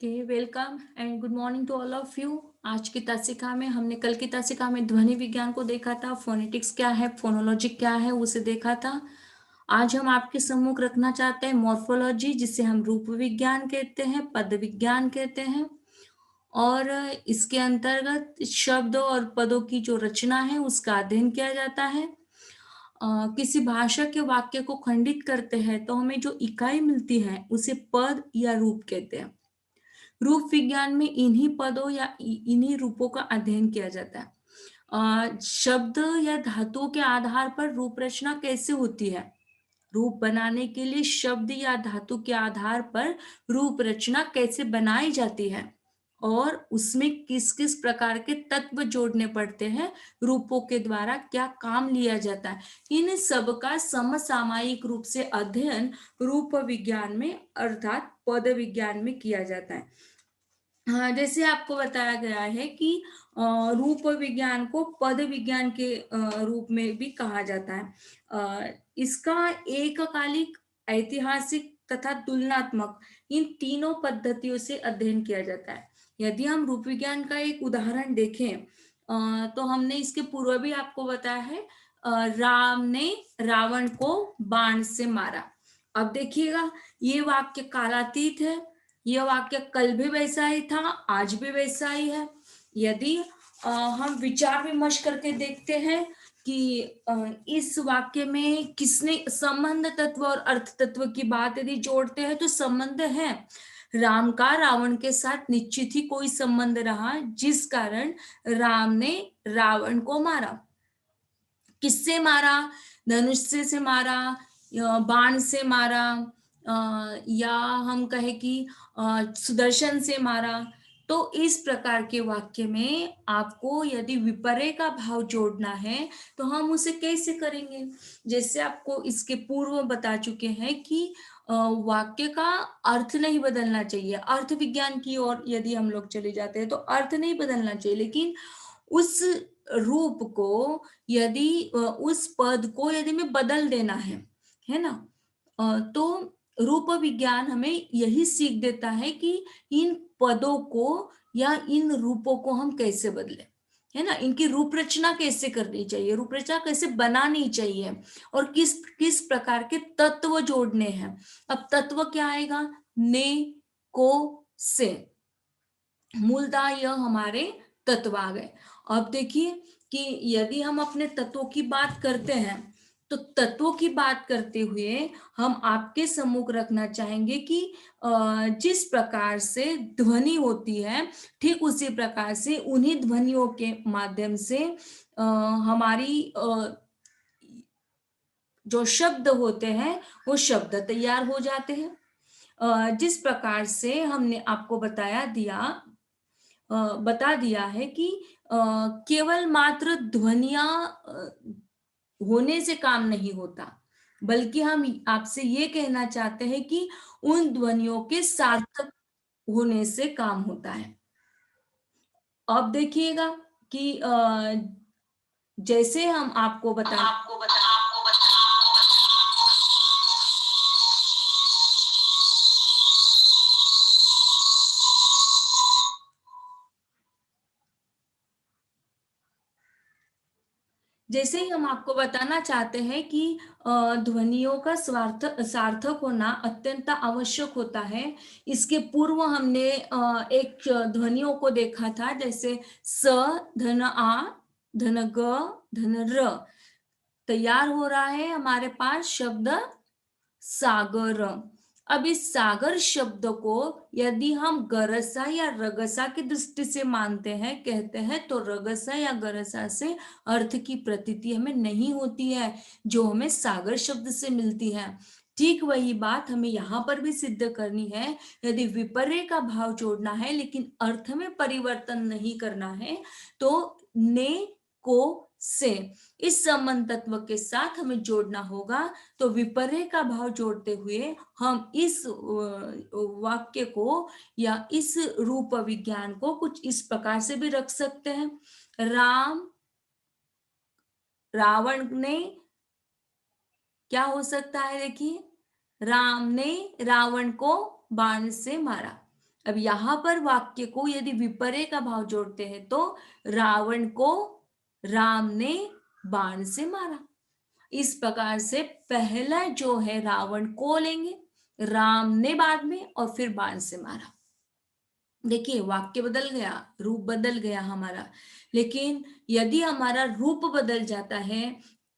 Okay, welcome and good morning to all of you. आज की तासिका में हमने कल की तासिका में ध्वनि विज्ञान को देखा था, फोनेटिक्स क्या है, फोनोलॉजी क्या है, उसे देखा था। आज हम आपके सम्मुख रखना चाहते हैं मॉर्फोलॉजी, जिसे हम रूप विज्ञान कहते हैं, पद विज्ञान कहते हैं। और इसके अंतर्गत शब्द और पदों की जो रचना है उसका अध्ययन किया जाता है। किसी भाषा के वाक्य को खंडित करते हैं तो हमें जो इकाई मिलती है उसे पद या रूप कहते हैं। रूप विज्ञान में इन्हीं पदों या इन्हीं रूपों का अध्ययन किया जाता है। शब्द या धातुओं के आधार पर रूप रचना कैसे होती है? रूप बनाने के लिए शब्द या धातु के आधार पर रूप रचना कैसे बनाई जाती है और उसमें किस किस प्रकार के तत्व जोड़ने पड़ते हैं, रूपों के द्वारा क्या काम लिया जाता है, इन सब का समसामयिक रूप से अध्ययन रूप विज्ञान में अर्थात पद विज्ञान में किया जाता है। हाँ, जैसे आपको बताया गया है कि रूप विज्ञान को पद विज्ञान के रूप में भी कहा जाता है। इसका एककालिक, ऐतिहासिक तथा तुलनात्मक, इन तीनों पद्धतियों से अध्ययन किया जाता है। यदि हम रूप विज्ञान का एक उदाहरण देखें, तो हमने इसके पूर्व भी आपको बताया है, राम ने रावण को बाण से मारा। अब देखिएगा, ये वाक्य कालातीत है। यह वाक्य कल भी वैसा ही था, आज भी वैसा ही है। यदि हम विचार विमर्श करके देखते हैं कि इस वाक्य में किसने संबंध तत्व और अर्थ तत्व की बात यदि जोड़ते हैं तो संबंध है। राम का रावण के साथ निश्चित ही कोई संबंध रहा, जिस कारण राम ने रावण को मारा। किससे मारा? धनुष से मारा, बाण से मारा, या हम कहें कि सुदर्शन से मारा। तो इस प्रकार के वाक्य में आपको यदि विपर्य का भाव जोड़ना है तो हम उसे कैसे करेंगे? जैसे आपको इसके पूर्व बता चुके हैं कि वाक्य का अर्थ नहीं बदलना चाहिए। अर्थ विज्ञान की ओर यदि हम लोग चले जाते हैं तो अर्थ नहीं बदलना चाहिए, लेकिन उस रूप को यदि उस पद को यदि में बदल देना है ना? तो रूप विज्ञान हमें यही सीख देता है कि इन पदों को या इन रूपों को हम कैसे बदलें, है ना? इनकी रूप रचना कैसे करनी चाहिए, रूप रचना कैसे बनानी चाहिए और किस किस प्रकार के तत्व जोड़ने हैं। अब तत्व क्या आएगा? ने, को, से। मूलतः यह हमारे तत्व आ गए। अब देखिए कि यदि हम अपने तत्वों की बात करते हैं तो तत्वों की बात करते हुए हम आपके सम्मुख रखना चाहेंगे कि जिस प्रकार से ध्वनि होती है, ठीक उसी प्रकार से उन्हीं ध्वनियों के माध्यम से हमारी जो शब्द होते हैं वो शब्द तैयार हो जाते हैं। जिस प्रकार से हमने आपको बता दिया है कि केवल मात्र ध्वनियां होने से काम नहीं होता, बल्कि हम आपसे ये कहना चाहते हैं कि उन ध्वनियों के सार्थक होने से काम होता है। अब देखिएगा कि जैसे हम आपको बता जैसे ही हम आपको बताना चाहते हैं कि ध्वनियों का सार्थक होना अत्यंत आवश्यक होता है। इसके पूर्व हमने एक ध्वनियों को देखा था, जैसे स, धन आ, धन ग, धन र। तैयार हो रहा है हमारे पास शब्द सागर। अब इस सागर शब्द को यदि हम गरसा या रगसा की दृष्टि से मानते हैं, कहते हैं, तो रगसा या गरसा से अर्थ की प्रतीति हमें नहीं होती है जो हमें सागर शब्द से मिलती है। ठीक वही बात हमें यहाँ पर भी सिद्ध करनी है। यदि विपर्य का भाव जोड़ना है लेकिन अर्थ में परिवर्तन नहीं करना है तो ने, को, से, इस संबंध तत्व के साथ हमें जोड़ना होगा। तो विपर्य का भाव जोड़ते हुए हम इस वाक्य को या इस रूप विज्ञान को कुछ इस प्रकार से भी रख सकते हैं। रावण ने, क्या हो सकता है? देखिए, राम ने रावण को बाण से मारा। अब यहाँ पर वाक्य को यदि विपर्य का भाव जोड़ते हैं तो रावण को राम ने बाण से मारा। इस प्रकार से पहला जो है रावण को लेंगे, राम ने बाद में, और फिर बाण से मारा। देखिए वाक्य बदल गया, रूप बदल गया हमारा। लेकिन यदि हमारा रूप बदल जाता है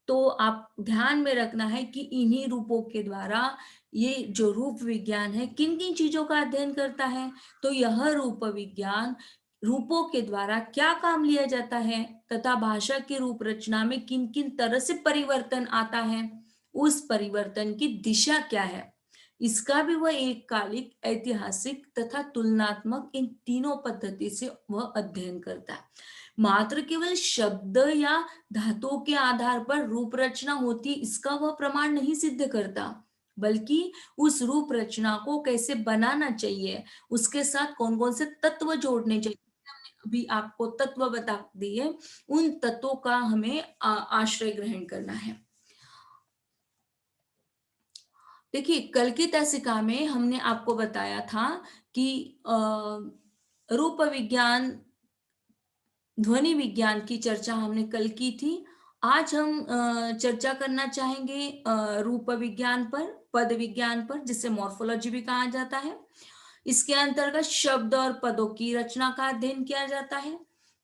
तो आप ध्यान में रखना है कि इन्हीं रूपों के द्वारा ये जो रूप विज्ञान है किन किन चीजों का अध्ययन करता है। तो यह रूप विज्ञान रूपों के द्वारा क्या काम लिया जाता है तथा भाषा की रूप रचना में किन किन तरह से परिवर्तन आता है, उस परिवर्तन की दिशा क्या है, इसका भी वह एक कालिक, ऐतिहासिक तथा तुलनात्मक इन तीनों पद्धति से वह अध्ययन करता है। मात्र केवल शब्द या धातुओं के आधार पर रूप रचना होती इसका वह प्रमाण नहीं सिद्ध करता, बल्कि उस रूप रचना को कैसे बनाना चाहिए, उसके साथ कौन कौन से तत्व जोड़ने चाहिए, अभी आपको तत्व बता दिए, उन तत्वों का हमें आश्रय ग्रहण करना है। देखिए कल की तसिका में हमने आपको बताया था कि रूप विज्ञान, ध्वनि विज्ञान की चर्चा हमने कल की थी। आज हम चर्चा करना चाहेंगे रूप विज्ञान पर, पद विज्ञान पर, जिसे मॉर्फोलॉजी भी कहा जाता है। इसके अंतर्गत शब्द और पदों की रचना का अध्ययन किया जाता है।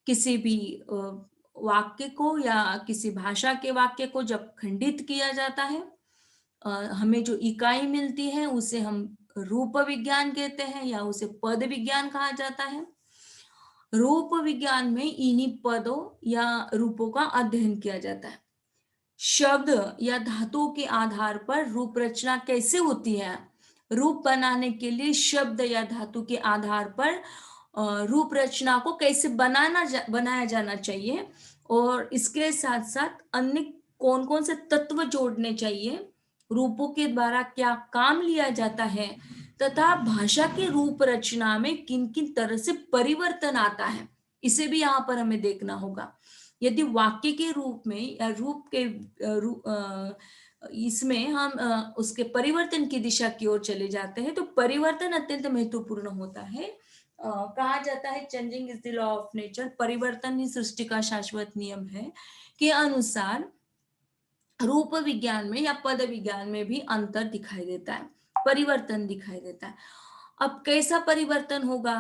किसी भी वाक्य को या किसी भाषा के वाक्य को जब खंडित किया जाता है, हमें जो इकाई मिलती है उसे हम रूप विज्ञान कहते हैं या उसे पद विज्ञान कहा जाता है। रूप विज्ञान में इन्हीं पदों या रूपों का अध्ययन किया जाता है। शब्द या धातुओं के आधार पर रूप रचना कैसे होती है, रूप बनाने के लिए शब्द या धातु के आधार पर रूप रचना को कैसे बनाया जाना चाहिए, और इसके साथ साथ अन्य कौन कौन से तत्व जोड़ने चाहिए, रूपों के द्वारा क्या काम लिया जाता है, तथा भाषा के रूप रचना में किन किन तरह से परिवर्तन आता है, इसे भी यहाँ पर हमें देखना होगा। यदि वाक्य के रूप में या रूप के इसमें हम उसके परिवर्तन की दिशा की ओर चले जाते हैं तो परिवर्तन अत्यंत महत्वपूर्ण होता है। कहा जाता है changing is the law of nature, परिवर्तन ही सृष्टि का शाश्वत नियम है, के अनुसार रूप विज्ञान में या पद विज्ञान में भी अंतर दिखाई देता है, परिवर्तन दिखाई देता है। अब कैसा परिवर्तन होगा,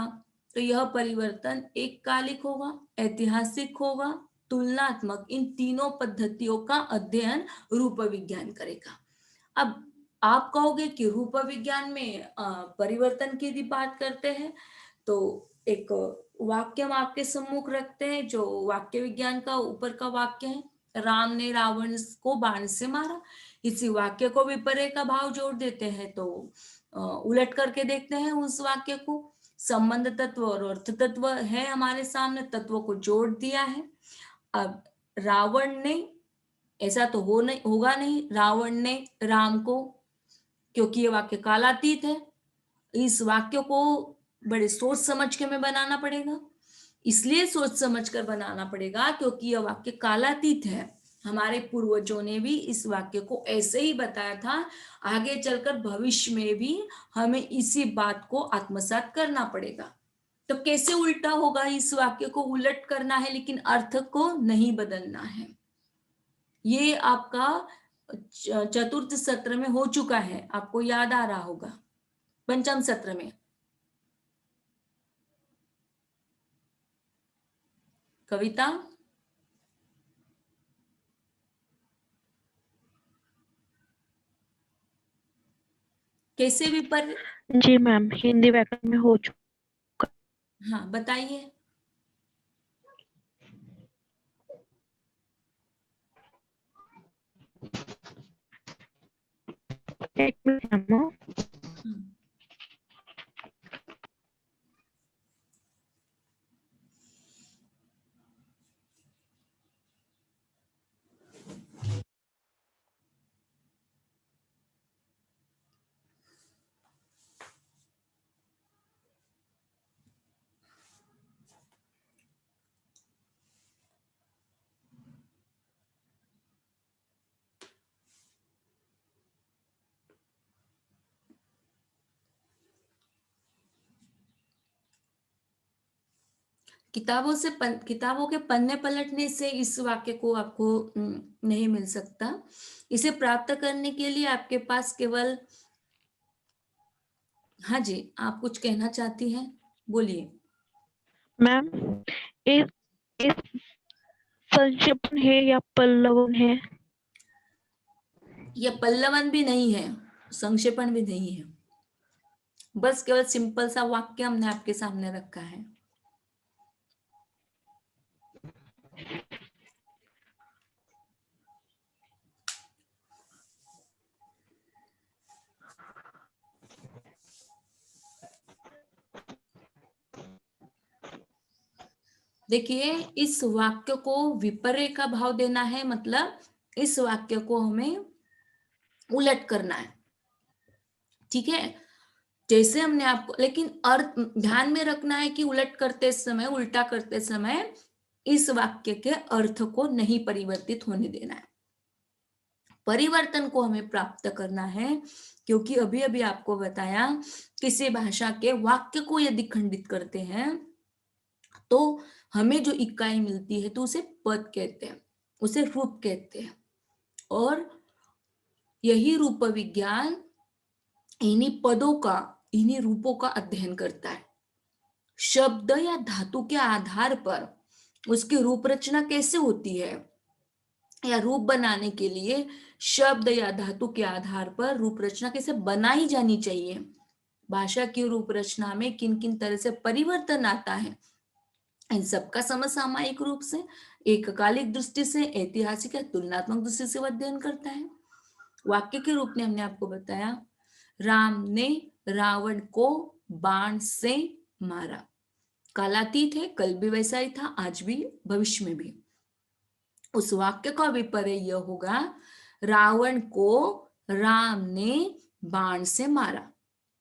तो यह परिवर्तन एक कालिक होगा, ऐतिहासिक होगा, तुलनात्मक, इन तीनों पद्धतियों का अध्ययन रूप विज्ञान करेगा। अब आप कहोगे कि रूप विज्ञान में परिवर्तन की भी बात करते हैं, तो एक वाक्य हम आपके सम्मुख रखते हैं जो वाक्य विज्ञान का ऊपर का वाक्य है, राम ने रावण को बाण से मारा। इसी वाक्य को विपर्य का भाव जोड़ देते हैं तो उलट करके देखते हैं उस वाक्य को, संबंध तत्व और अर्थ तत्व है हमारे सामने, तत्वों को जोड़ दिया है। अब रावण ने, ऐसा तो होगा नहीं रावण ने राम को, क्योंकि ये वाक्य कालातीत है, इस वाक्य को बड़े सोच समझ के हमें बनाना पड़ेगा। इसलिए सोच समझ कर बनाना पड़ेगा क्योंकि यह वाक्य कालातीत है। हमारे पूर्वजों ने भी इस वाक्य को ऐसे ही बताया था, आगे चलकर भविष्य में भी हमें इसी बात को आत्मसात करना पड़ेगा। तो कैसे उल्टा होगा, इस वाक्य को उलट करना है लेकिन अर्थ को नहीं बदलना है। ये आपका चतुर्थ सत्र में हो चुका है, आपको याद आ रहा होगा, पंचम सत्र में। कविता, कैसे विपर, जी मैम, हिंदी व्याकरण में हो चुका। हाँ बताइए। एक मिनट मैम। किताबों के पन्ने पलटने से इस वाक्य को आपको नहीं मिल सकता। इसे प्राप्त करने के लिए आपके पास केवल, हाँ जी, आप कुछ कहना चाहती हैं, बोलिए। मैम, इस संक्षेपण है या पल्लवन है? यह पल्लवन भी नहीं है, संक्षेपण भी नहीं है, बस केवल सिंपल सा वाक्य हमने आपके सामने रखा है। देखिए, इस वाक्य को विपर्य का भाव देना है, मतलब इस वाक्य को हमें उलट करना है, ठीक है। जैसे हमने आपको, लेकिन अर्थ ध्यान में रखना है कि उलट करते समय, उल्टा करते समय इस वाक्य के अर्थ को नहीं परिवर्तित होने देना है, परिवर्तन को हमें प्राप्त करना है। क्योंकि अभी अभी आपको बताया, किसी भाषा के वाक्य को यदि खंडित करते हैं तो हमें जो इकाई मिलती है तो उसे पद कहते हैं, उसे रूप कहते हैं। और यही रूप विज्ञान इन्हीं पदों का, इन्हीं रूपों का अध्ययन करता है। शब्द या धातु के आधार पर उसकी रूप रचना कैसे होती है, या रूप बनाने के लिए शब्द या धातु के आधार पर रूप रचना कैसे बनाई जानी चाहिए, भाषा की रूप रचना में किन किन तरह से परिवर्तन आता है, इन सबका समसामयिक रूप से, एककालिक दृष्टि से, ऐतिहासिक या तुलनात्मक दृष्टि से अध्ययन करता है। वाक्य के रूप में हमने आपको बताया, राम ने रावण को बाण से मारा। कालातीत है, कल भी वैसा ही था, आज भी, भविष्य में भी। उस वाक्य का विपर्य यह होगा, रावण को राम ने बाण से मारा।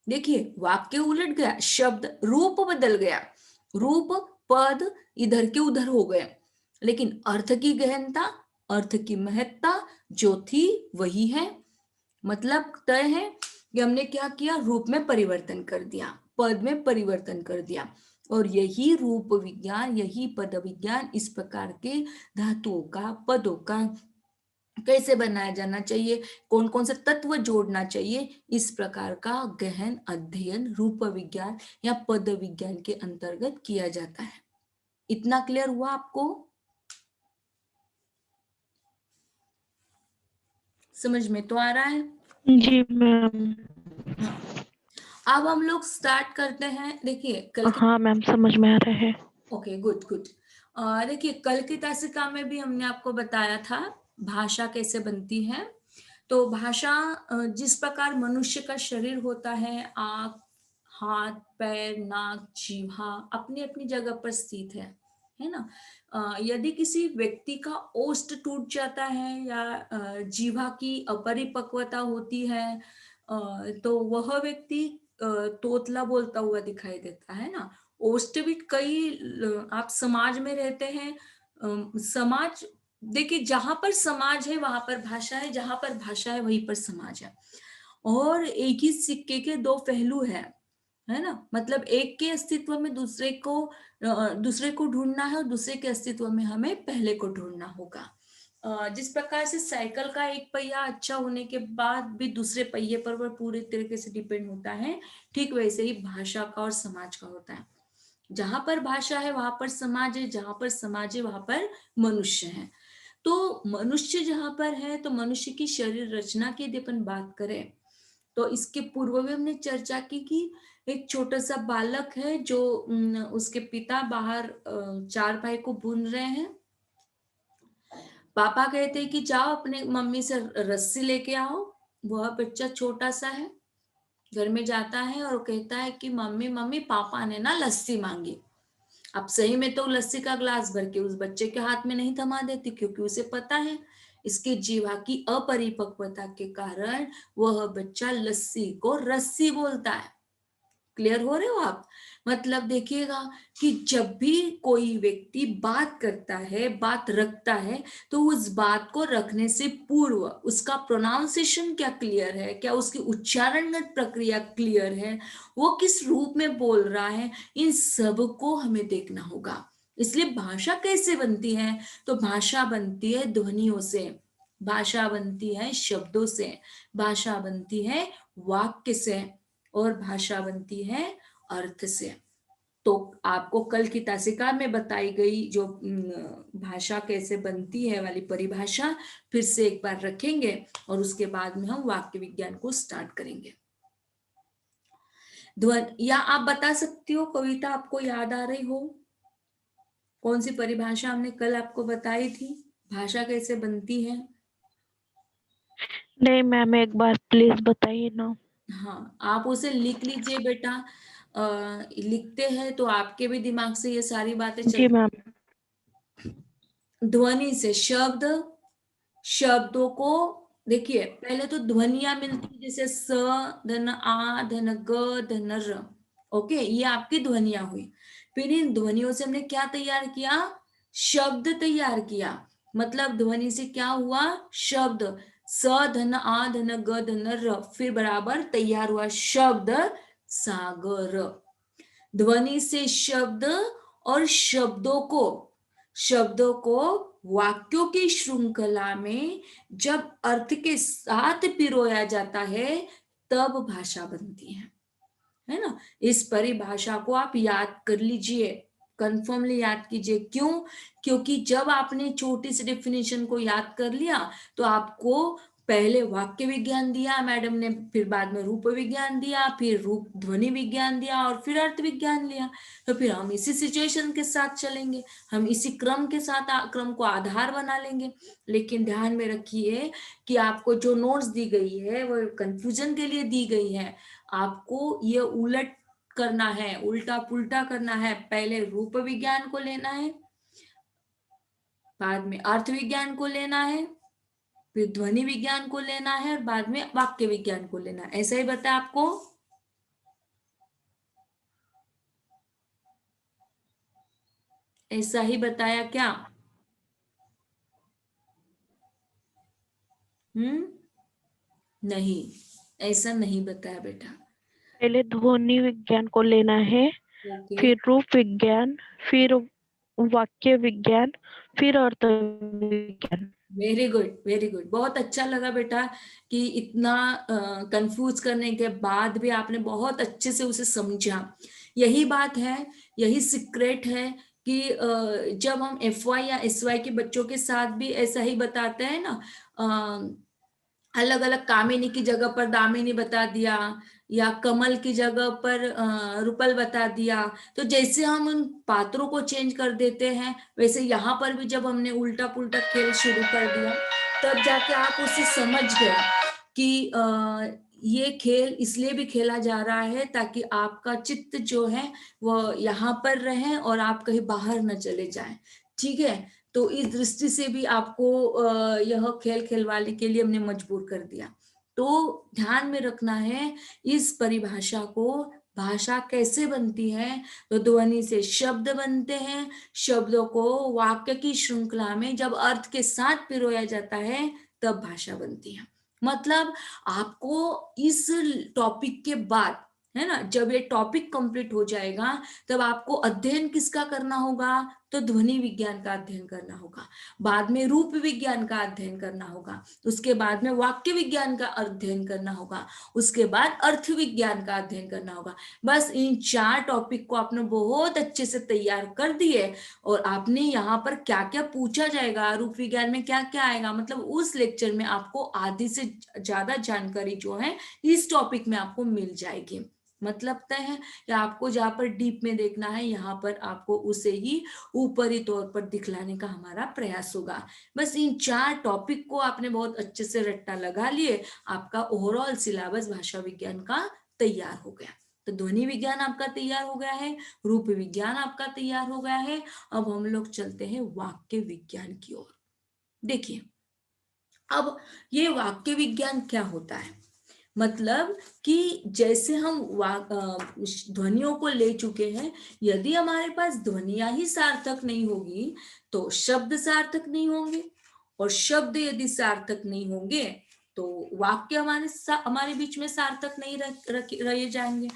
देखिए, वाक्य उलट गया, शब्द रूप बदल गया, रूप पद इधर के उधर हो गए, लेकिन अर्थ की गहनता, अर्थ की महत्ता जो थी वही है। मतलब तय है कि हमने क्या किया, रूप में परिवर्तन कर दिया, पद में परिवर्तन कर दिया। और यही रूप विज्ञान, यही पद विज्ञान, इस प्रकार के धातुओं का, पदों का कैसे बनाया जाना चाहिए, कौन कौन से तत्व जोड़ना चाहिए, इस प्रकार का गहन अध्ययन रूप विज्ञान या पद विज्ञान के अंतर्गत किया जाता है। इतना क्लियर हुआ आपको? समझ में तो आ रहा है? जी मैम। हाँ, अब हम लोग स्टार्ट करते हैं। देखिए, कल की, हाँ मैम, समझ में आ रहा है। Okay, good good. देखिए, कल की तासिका में भी हमने आपको बताया था भाषा कैसे बनती है। तो भाषा, जिस प्रकार मनुष्य का शरीर होता है, आंख, हाथ, पैर, नाक, जीवा अपनी अपनी जगह पर स्थित है ना। यदि किसी व्यक्ति का ओष्ठ टूट जाता है या जीवा की अपरिपक्वता होती है, तो वह व्यक्ति तोतला बोलता हुआ दिखाई देता है ना। ओष्ठ भी कई, आप समाज में रहते हैं, समाज, देखिए, जहां पर समाज है वहां पर भाषा है, जहां पर भाषा है वहीं पर समाज है। और एक ही सिक्के के दो पहलू है ना। मतलब एक के अस्तित्व में दूसरे को ढूंढना है, और दूसरे के अस्तित्व में हमें पहले को ढूंढना होगा। जिस प्रकार से साइकिल का एक पहिया अच्छा होने के बाद भी दूसरे पहिए पर वह पूरे तरीके से डिपेंड होता है, ठीक वैसे ही भाषा का और समाज का होता है। जहां पर भाषा है वहां पर समाज है, जहां पर समाज है वहां पर मनुष्य है। तो मनुष्य जहां पर है, तो मनुष्य की शरीर रचना की यदि अपन बात करें, तो इसके पूर्व में हमने चर्चा की कि एक छोटा सा बालक है जो उसके पिता बाहर चारपाई को बुन रहे हैं। पापा कहते हैं कि जाओ अपने मम्मी से रस्सी लेके आओ। वह बच्चा छोटा सा है, घर में जाता है और कहता है कि मम्मी मम्मी, पापा ने ना लस्सी मांगी। अब सही में तो लस्सी का ग्लास भर के उस बच्चे के हाथ में नहीं थमा देती, क्योंकि उसे पता है इसके जीवा की अपरिपक्वता के कारण वह बच्चा लस्सी को रस्सी बोलता है। क्लियर हो रहे हो आप? मतलब देखिएगा कि जब भी कोई व्यक्ति बात करता है, बात रखता है, तो उस बात को रखने से पूर्व उसका प्रोनाउंसिएशन क्या क्लियर है, क्या उसकी उच्चारणगत प्रक्रिया क्लियर है, वो किस रूप में बोल रहा है, इन सब को हमें देखना होगा। इसलिए भाषा कैसे बनती है? तो भाषा बनती है ध्वनियों से, भाषा बनती है शब्दों से, भाषा बनती है वाक्य से, और भाषा बनती है अर्थ से। तो आपको कल की तासिका में बताई गई जो भाषा कैसे बनती है वाली परिभाषा फिर से एक बार रखेंगे, और उसके बाद में हम वाक्य विज्ञान को स्टार्ट करेंगे। या आप बता सकती हो कविता, आपको याद आ रही हो कौन सी परिभाषा हमने कल आपको बताई थी, भाषा कैसे बनती है? नहीं मैम, एक बार प्लीज बताइए ना। हाँ, आप उसे लिख लीजिए बेटा। लिखते हैं तो आपके भी दिमाग से ये सारी बातें जी चल। मैम। ध्वनि से शब्द, शब्दों को देखिए पहले तो ध्वनियां मिलती जैसे स, धन आ, धन ग, धन र। ओके, ये आपकी ध्वनियां हुई। फिर इन ध्वनियों से हमने क्या तैयार किया? शब्द तैयार किया। मतलब ध्वनि से क्या हुआ? शब्द। स, धन आ, धन ग, धन र, फिर बराबर तैयार हुआ शब्द सागर। ध्वनि से शब्द, और शब्दों को वाक्यों की श्रृंखला में जब अर्थ के साथ पिरोया जाता है तब भाषा बनती है ना। इस परिभाषा को आप याद कर लीजिए, कंफर्मली याद कीजिए। क्यों? क्योंकि जब आपने छोटी सी डेफिनेशन को याद कर लिया तो आपको पहले वाक्य विज्ञान दिया मैडम ने, फिर बाद में रूप विज्ञान दिया, फिर रूप ध्वनि विज्ञान दिया, और फिर अर्थ विज्ञान लिया। तो फिर हम इसी सिचुएशन के साथ चलेंगे, हम इसी क्रम के साथ क्रम को आधार बना लेंगे। लेकिन ध्यान में रखिए कि आपको जो नोट्स दी गई है वो कंफ्यूजन के लिए दी गई है। आपको ये उलट करना है, उल्टा पुल्टा करना है। पहले रूप विज्ञान को लेना है, बाद में अर्थ विज्ञान को लेना है, फिर ध्वनि विज्ञान को लेना है, और बाद में वाक्य विज्ञान को लेना है। ऐसा ही बताया आपको? ऐसा ही बताया क्या? हम्म? नहीं, ऐसा नहीं बताया बेटा। पहले ध्वनि विज्ञान को लेना है, ओके, फिर रूप विज्ञान, फिर वाक्य विज्ञान, फिर अर्थ विज्ञान। Very good, very good. बहुत अच्छा लगा बेटा कि इतना कंफ्यूज करने के बाद भी आपने बहुत अच्छे से उसे समझा। यही बात है, यही सीक्रेट है कि जब हम FY या SY के बच्चों के साथ भी ऐसा ही बताते हैं ना, अलग अलग कामिनी की जगह पर दामिनी बता दिया, या कमल की जगह पर रुपल बता दिया। तो जैसे हम उन पात्रों को चेंज कर देते हैं, वैसे यहाँ पर भी जब हमने उल्टा पुल्टा खेल शुरू कर दिया तब जाके आप उसे समझ गए कि ये खेल इसलिए भी खेला जा रहा है ताकि आपका चित्त जो है वो यहाँ पर रहे और आप कहीं बाहर न चले जाएं। ठीक है, तो इस दृष्टि से भी आपको यह खेल खिलवाने के लिए हमने मजबूर कर दिया। तो ध्यान में रखना है इस परिभाषा को, भाषा कैसे बनती है? तो ध्वनि से शब्द बनते हैं, शब्दों को वाक्य की श्रृंखला में जब अर्थ के साथ पिरोया जाता है तब भाषा बनती है। मतलब आपको इस टॉपिक के बाद, है ना, जब ये टॉपिक कंप्लीट हो जाएगा तब आपको अध्ययन किसका करना होगा? तो ध्वनि विज्ञान का अध्ययन करना होगा, बाद में रूप विज्ञान का अध्ययन करना होगा, उसके बाद में वाक्य विज्ञान का अध्ययन करना होगा, उसके बाद अर्थ विज्ञान का अध्ययन करना होगा। बस इन 4 टॉपिक को आपने बहुत अच्छे से तैयार कर दिए, और आपने यहाँ पर क्या क्या पूछा जाएगा, रूप विज्ञान में क्या क्या आएगा, मतलब उस लेक्चर में आपको आधी से ज्यादा जानकारी जो है इस टॉपिक में आपको मिल जाएगी। मतलब तय है कि आपको जहाँ पर डीप में देखना है यहाँ पर आपको उसे ही ऊपरी तौर पर दिखलाने का हमारा प्रयास होगा। बस इन 4 टॉपिक को आपने बहुत अच्छे से रट्टा लगा लिए, आपका ओवरऑल सिलेबस भाषा विज्ञान का तैयार हो गया। तो ध्वनि विज्ञान आपका तैयार हो गया है, रूप विज्ञान आपका तैयार हो गया है। अब हम लोग चलते हैं वाक्य विज्ञान की ओर। देखिए, अब ये वाक्य विज्ञान क्या होता है? मतलब कि जैसे हम ध्वनियों को ले चुके हैं, यदि हमारे पास ध्वनियां ही सार्थक नहीं होगी तो शब्द सार्थक नहीं होंगे, और शब्द यदि सार्थक नहीं होंगे तो वाक्य हमारे बीच में सार्थक नहीं रह जाएंगे।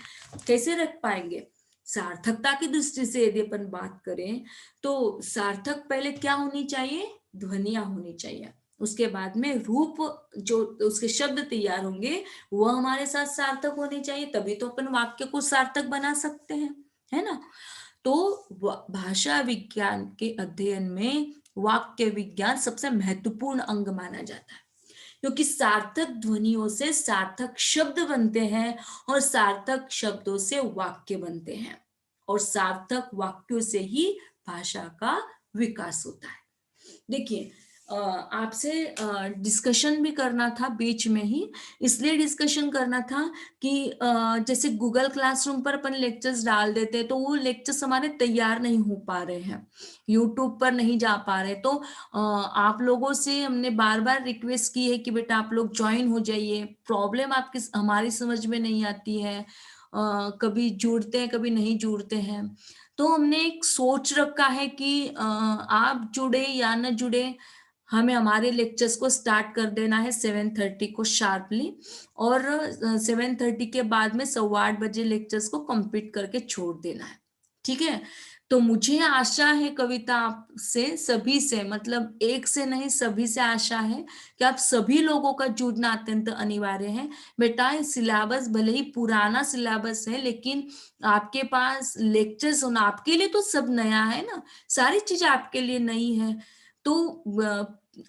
कैसे रख पाएंगे? सार्थकता की दृष्टि से यदि अपन बात करें तो सार्थक पहले क्या होनी चाहिए, ध्वनियां होनी चाहिए, उसके बाद में रूप, जो उसके शब्द तैयार होंगे वो हमारे साथ सार्थक होने चाहिए, तभी तो अपन वाक्य को सार्थक बना सकते हैं, है ना। तो भाषा विज्ञान के अध्ययन में वाक्य विज्ञान सबसे महत्वपूर्ण अंग माना जाता है, क्योंकि सार्थक ध्वनियों से सार्थक शब्द बनते हैं और सार्थक शब्दों से वाक्य बनते हैं और सार्थक वाक्यों से ही भाषा का विकास होता है। देखिए, आपसे डिस्कशन भी करना था बीच में ही, इसलिए डिस्कशन करना था कि जैसे गूगल क्लासरूम पर अपन लेक्चर्स डाल देते हैं तो वो लेक्चर्स हमारे तैयार नहीं हो पा रहे हैं, यूट्यूब पर नहीं जा पा रहे, तो आप लोगों से हमने बार बार रिक्वेस्ट की है कि बेटा आप लोग ज्वाइन हो जाइए, प्रॉब्लम आपकी हमारी समझ में नहीं आती है, कभी जुड़ते हैं कभी नहीं जुड़ते हैं, तो हमने एक सोच रखा है कि आप जुड़े या न जुड़े, हमें हमारे लेक्चर्स को स्टार्ट कर देना है 7:30 को शार्पली, और 7:30 के बाद में 7:15 लेक्चर्स को कंप्लीट करके छोड़ देना है, ठीक है। तो मुझे आशा है कविता, आपसे सभी से, मतलब एक से नहीं सभी से आशा है कि आप सभी लोगों का जुड़ना अत्यंत अनिवार्य है। बेटा सिलेबस भले ही पुराना सिलेबस है, लेकिन आपके पास लेक्चर्स होना, आपके लिए तो सब नया है ना, सारी चीजें आपके लिए नई है, तो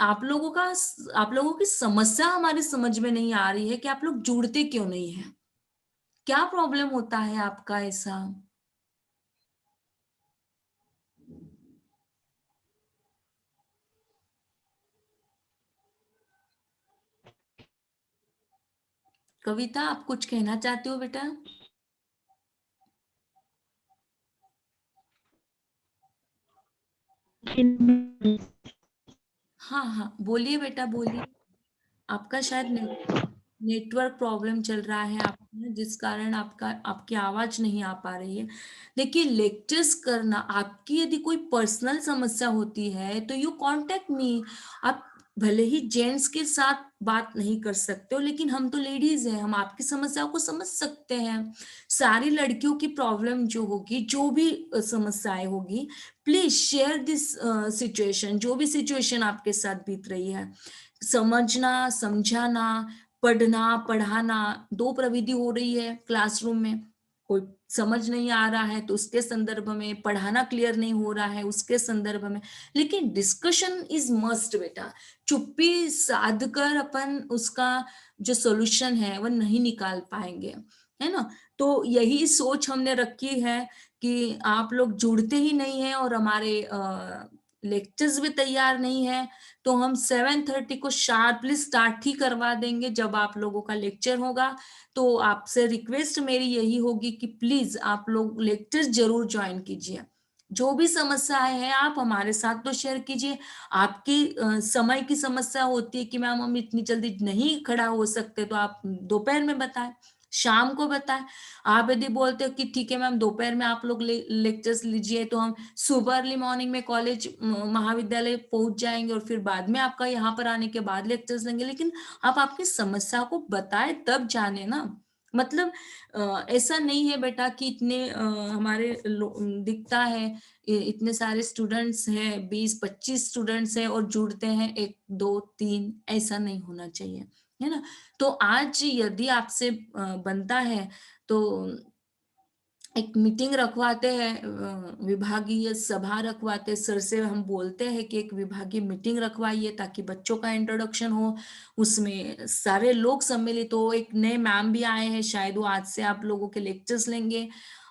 आप लोगों की समस्या हमारी समझ में नहीं आ रही है कि आप लोग जुड़ते क्यों नहीं है, क्या प्रॉब्लम होता है आपका ऐसा। कविता आप कुछ कहना चाहते हो बेटा। हाँ हाँ बोलिए बेटा बोलिए, आपका शायद नेटवर्क प्रॉब्लम चल रहा है आपका, जिस कारण आपकी आवाज नहीं आ पा रही है। देखिए, लेक्चर्स करना, आपकी यदि कोई पर्सनल समस्या होती है तो यू कांटेक्ट मी। आप भले ही जेंट्स के साथ बात नहीं कर सकते हो, लेकिन हम तो लेडीज हैं, हम आपकी समस्याओं को समझ सकते हैं। सारी लड़कियों की प्रॉब्लम जो होगी, जो भी समस्याएं होगी, प्लीज शेयर दिस सिचुएशन, जो भी सिचुएशन आपके साथ बीत रही है, समझना, समझाना, पढ़ना, पढ़ाना, दो प्रविधि हो रही है क्लासरूम में, कोई समझ नहीं आ रहा है तो उसके संदर्भ में, पढ़ाना क्लियर नहीं हो रहा है उसके संदर्भ में, लेकिन डिस्कशन इज मस्ट बेटा। चुप्पी साध कर अपन उसका जो सॉल्यूशन है वो नहीं निकाल पाएंगे, है ना। तो यही सोच हमने रखी है कि आप लोग जुड़ते ही नहीं है और हमारे लेक्चर्स भी तैयार नहीं है, तो हम 7:30 को शार्पली स्टार्ट ही करवा देंगे जब आप लोगों का लेक्चर होगा। तो आपसे रिक्वेस्ट मेरी यही होगी कि प्लीज आप लोग लेक्चर जरूर ज्वाइन कीजिए, जो भी समस्याएं हैं आप हमारे साथ तो शेयर कीजिए। आपकी समय की समस्या होती है कि मैम हम इतनी जल्दी नहीं खड़ा हो सकते, तो आप दोपहर में बताएं, शाम को बताएं। आप यदि बोलते हो कि ठीक है मैम दोपहर में आप लोग लेक्चर्स लीजिए, तो हम सुबह अर्ली मॉर्निंग में कॉलेज महाविद्यालय पहुंच जाएंगे और फिर बाद में आपका यहाँ पर आने के बाद लेक्चर्स लेंगे, लेकिन आप आपकी समस्या को बताए तब जाने ना। मतलब ऐसा नहीं है बेटा कि इतने हमारे दिखता है इतने सारे स्टूडेंट्स हैं, 20-25 स्टूडेंट्स हैं और जुड़ते हैं 1 2 3, ऐसा नहीं होना चाहिए, है ना। तो आज यदि आपसे बनता है तो एक मीटिंग रखवाते हैं, विभागीय सभा रखवाते हैं, सर से हम बोलते हैं कि एक विभागीय मीटिंग रखवाइए ताकि बच्चों का इंट्रोडक्शन हो, उसमें सारे लोग सम्मिलित हो। एक नए मैम भी आए हैं, शायद वो आज से आप लोगों के लेक्चर्स लेंगे,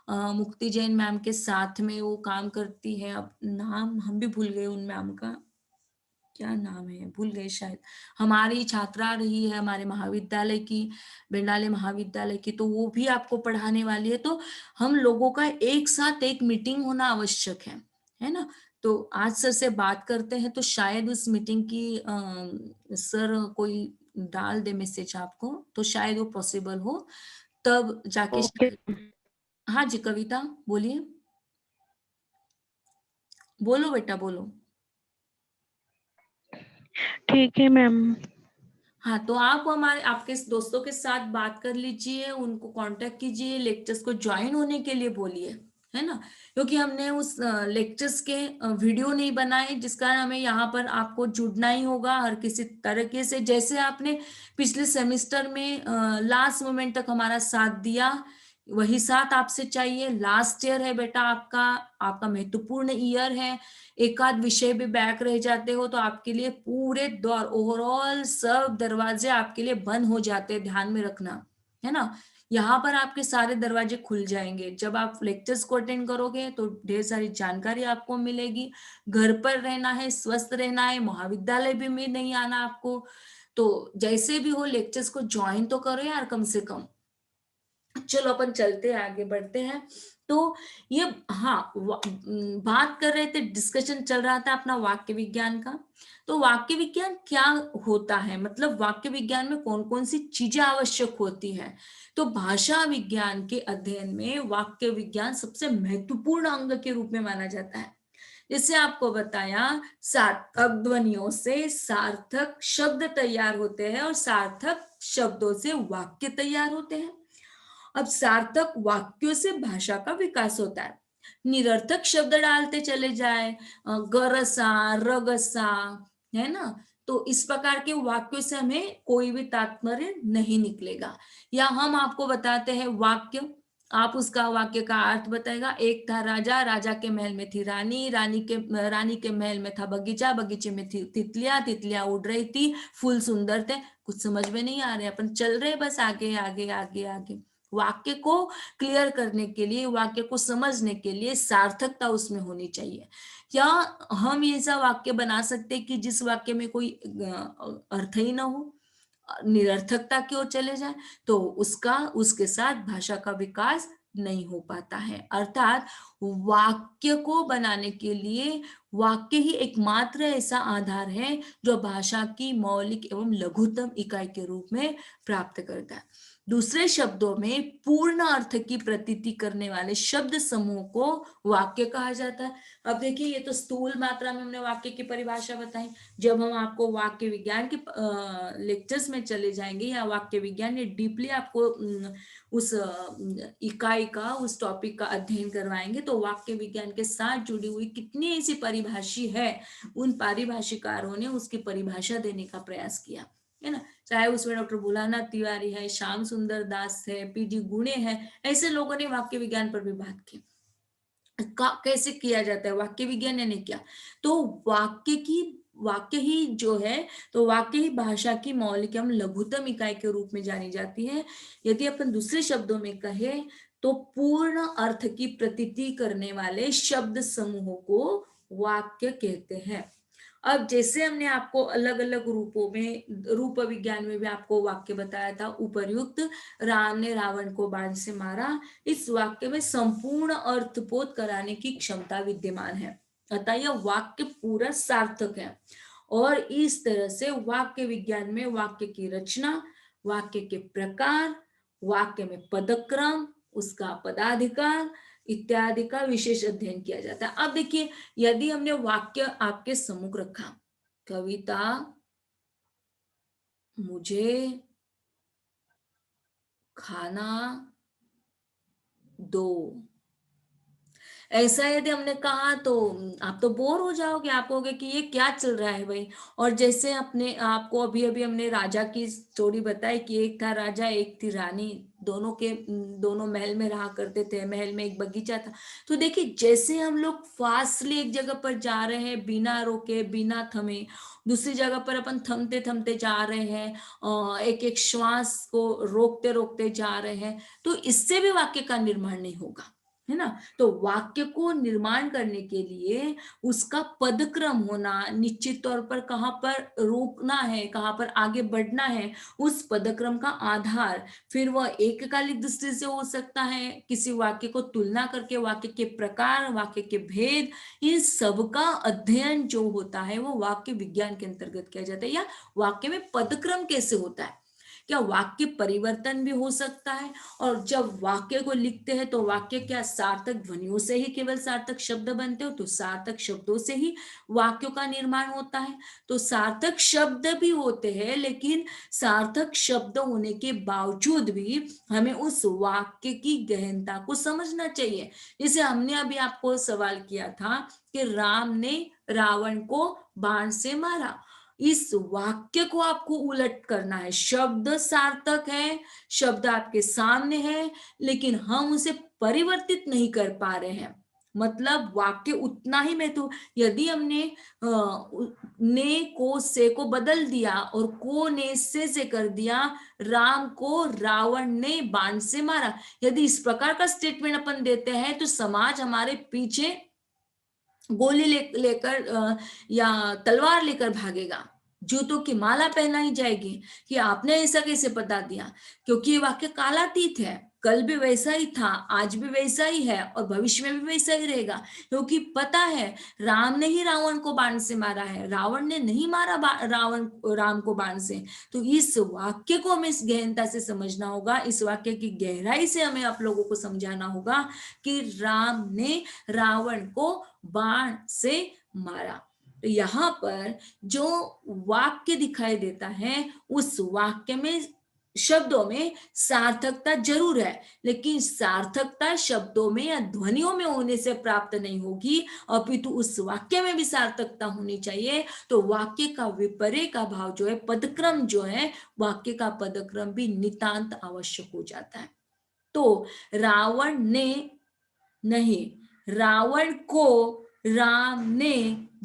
मुक्ति जैन मैम के साथ में वो काम करती है, अब नाम हम भी भूल गए उन मैम का, क्या नाम है भूल गए शायद, हमारी छात्रा रही है हमारे महाविद्यालय की, बेंडाले महाविद्यालय की, तो वो भी आपको पढ़ाने वाली है। तो हम लोगों का एक साथ एक मीटिंग होना आवश्यक है ना। तो आज सर से बात करते हैं, तो शायद उस मीटिंग की सर कोई डाल दे मैसेज आपको, तो शायद वो पॉसिबल हो, तब जाके ओके, हाँ जी कविता बोलिए, बोलो बेटा बोलो। ठीक है मैम। हाँ तो आप हमारे आपके दोस्तों के साथ बात कर लीजिए, उनको कांटेक्ट कीजिए, लेक्चर्स को ज्वाइन होने के लिए बोलिए। है ना, क्योंकि हमने उस लेक्चर्स के वीडियो नहीं बनाए, जिस कारण हमें यहाँ पर आपको जुड़ना ही होगा हर किसी तरीके से। जैसे आपने पिछले सेमेस्टर में लास्ट मोमेंट तक हमारा साथ दिया, वही साथ आपसे चाहिए। लास्ट ईयर है बेटा आपका, आपका महत्वपूर्ण ईयर है। एक आध विषय भी बैक रह जाते हो तो आपके लिए पूरे दौर ओवरऑल सब दरवाजे आपके लिए बंद हो जाते हैं, ध्यान में रखना, है ना। यहाँ पर आपके सारे दरवाजे खुल जाएंगे जब आप लेक्चर्स को अटेंड करोगे, तो ढेर सारी जानकारी आपको मिलेगी। घर पर रहना है, स्वस्थ रहना है, महाविद्यालय भी में नहीं आना आपको। तो जैसे भी हो लेक्चर्स को ज्वाइन तो करो यार कम से कम। चलो अपन चलते हैं, आगे बढ़ते हैं। तो ये, हाँ, बात कर रहे थे, डिस्कशन चल रहा था अपना वाक्य विज्ञान का। तो वाक्य विज्ञान क्या होता है, मतलब वाक्य विज्ञान में कौन कौन सी चीजें आवश्यक होती है। तो भाषा विज्ञान के अध्ययन में वाक्य विज्ञान सबसे महत्वपूर्ण अंग के रूप में माना जाता है। जैसे आपको बताया, सार्थक ध्वनियों से सार्थक शब्द तैयार होते हैं और सार्थक शब्दों से वाक्य तैयार होते हैं। अब सार्थक वाक्यों से भाषा का विकास होता है। निरर्थक शब्द डालते चले जाए, गरसा, रगसा, है ना, तो इस प्रकार के वाक्यों से हमें कोई भी तात्पर्य नहीं निकलेगा। या हम आपको बताते हैं वाक्य, आप उसका वाक्य का अर्थ बताएगा। एक था राजा, राजा के महल में थी रानी, रानी के महल में था बगीचा, बगीचे में थी तितलियां, तितलियां उड़ रही थी, फूल सुंदर थे। कुछ समझ में नहीं आ रहे, अपन चल रहे बस आगे आगे आगे आगे। वाक्य को क्लियर करने के लिए, वाक्य को समझने के लिए सार्थकता उसमें होनी चाहिए। क्या हम ऐसा वाक्य बना सकते कि जिस वाक्य में कोई अर्थ ही ना हो, निरर्थकता की ओर चले जाए, तो उसका उसके साथ भाषा का विकास नहीं हो पाता है। अर्थात वाक्य को बनाने के लिए वाक्य ही एकमात्र ऐसा आधार है जो भाषा की मौलिक एवं लघुतम इकाई के रूप में प्राप्त करता है। दूसरे शब्दों में पूर्ण अर्थ की प्रतीति करने वाले शब्द समूह को वाक्य कहा जाता है। अब देखिए, ये तो स्थूल मात्रा में हमने वाक्य की परिभाषा बताई। जब हम आपको वाक्य विज्ञान के लेक्चर्स में चले जाएंगे, या वाक्य विज्ञान ये डीपली आपको उस इकाई का, उस टॉपिक का अध्ययन करवाएंगे, तो वाक्य विज्ञान के साथ जुड़ी हुई कितनी ऐसी परिभाषी है, उन पारिभाषिकारों ने उसकी परिभाषा देने का प्रयास किया, है ना। चाहे उसमें डॉक्टर भोलानाथ तिवारी है, श्याम सुंदर दास है, पीजी गुणे है, ऐसे लोगों ने वाक्य विज्ञान पर भी बात की। कैसे किया जाता है वाक्य विज्ञान, यानी क्या, तो वाक्य ही जो है, तो वाक्य ही भाषा की मौलिक एवं लघुतम इकाई के रूप में जानी जाती है। यदि अपन दूसरे शब्दों में कहे, तो पूर्ण अर्थ की प्रतीति करने वाले शब्द समूहों को वाक्य कहते हैं। अब जैसे हमने आपको अलग अलग रूपों में, रूप विज्ञान में भी आपको वाक्य बताया था, उपर्युक्त राम ने रावण को बाण से मारा, इस वाक्य में संपूर्ण अर्थबोध कराने की क्षमता विद्यमान है, अतः यह वाक्य पूरा सार्थक है। और इस तरह से वाक्य विज्ञान में वाक्य की रचना, वाक्य के प्रकार, वाक्य में पदक्रम, उसका पदाधिकार इत्यादि का विशेष अध्ययन किया जाता है। अब देखिए, यदि हमने वाक्य आपके सम्मुख रखा, कविता मुझे खाना दो, ऐसा यदि हमने कहा, तो आप तो बोर हो जाओगे, आप कहोगे कि ये क्या चल रहा है भाई। और जैसे अपने आपको अभी अभी हमने राजा की स्टोरी बताई कि एक था राजा, एक थी रानी, दोनों महल में रहा करते थे, महल में एक बगीचा था। तो देखिए, जैसे हम लोग फास्टली एक जगह पर जा रहे हैं बिना रोके बिना थमे, दूसरी जगह पर अपन थमते थमते जा रहे हैं, एक एक श्वास को रोकते रोकते जा रहे हैं, तो इससे भी वाक्य का निर्माण नहीं होगा, है ना। तो वाक्य को निर्माण करने के लिए उसका पदक्रम होना, निश्चित तौर पर कहाँ पर रोकना है, कहाँ पर आगे बढ़ना है, उस पदक्रम का आधार, फिर वह एककालिक दृष्टि से हो सकता है, किसी वाक्य को तुलना करके, वाक्य के प्रकार, वाक्य के भेद, इन सब का अध्ययन जो होता है वो वाक्य विज्ञान के अंतर्गत किया जाता है। या वाक्य में पदक्रम कैसे होता है, क्या वाक्य परिवर्तन भी हो सकता है? और जब वाक्य को लिखते हैं तो वाक्य क्या सार्थक ध्वनियों से ही केवल सार्थक शब्द बनते हो? तो सार्थक शब्दों से ही वाक्यों का निर्माण होता है। तो सार्थक शब्द भी होते हैं, लेकिन सार्थक शब्द होने के बावजूद भी हमें उस वाक्य की गहनता को समझना चाहिए। जैसे हमने अभी आपको सवाल किया था कि राम ने रावण को बाण से मारा। इस वाक्य को आपको उलट करना है। शब्द सार्थक है, शब्द आपके सामने है, लेकिन हम उसे परिवर्तित नहीं कर पा रहे हैं। मतलब वाक्य उतना ही में तो यदि हमने ने को से को बदल दिया और को ने से कर दिया, राम को रावण ने बाण से मारा, यदि इस प्रकार का स्टेटमेंट अपन देते हैं तो समाज हमारे पीछे गोली लेकर या तलवार लेकर भागेगा, जूतों की माला पहनाई जाएगी कि आपने ऐसा कैसे बता दिया। क्योंकि ये वाक्य कालातीत है, कल भी वैसा ही था, आज भी वैसा ही है और भविष्य में भी वैसा ही रहेगा। क्योंकि पता है राम ने ही रावण को बाण से मारा है, रावण ने नहीं मारा राम को बाण से। तो इस वाक्य को हमें इस गहनता से समझना होगा, इस वाक्य की गहराई से हमें आप लोगों को समझाना होगा कि राम ने रावण को बाण से मारा। तो यहाँ पर जो वाक्य दिखाई देता है, उस वाक्य में शब्दों में सार्थकता जरूर है, लेकिन सार्थकता शब्दों में या ध्वनियों में होने से प्राप्त नहीं होगी, अपितु उस वाक्य में भी सार्थकता होनी चाहिए। तो वाक्य का विपर्य का भाव जो है, पदक्रम जो है, वाक्य का पदक्रम भी नितांत आवश्यक हो जाता है। तो रावण ने नहीं, रावण को राम ने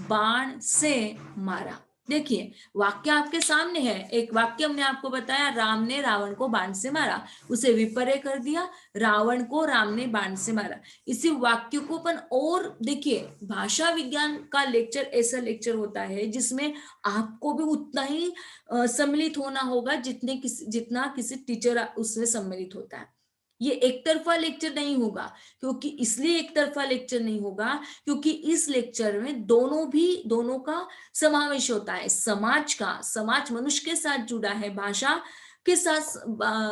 बाण से मारा। देखिए वाक्य आपके सामने है, एक वाक्य हमने आपको बताया, राम ने रावण को बाण से मारा, उसे विपर्य कर दिया, रावण को राम ने बाण से मारा। इसी वाक्य को अपन और देखिए, भाषा विज्ञान का लेक्चर ऐसा लेक्चर होता है जिसमें आपको भी उतना ही सम्मिलित होना होगा जितना किसी टीचर उसमें सम्मिलित होता है। ये एक तरफा लेक्चर नहीं होगा। क्योंकि इसलिए एक तरफा लेक्चर नहीं होगा क्योंकि इस लेक्चर में दोनों का समावेश होता है। समाज मनुष्य के साथ जुड़ा है, भाषा के साथ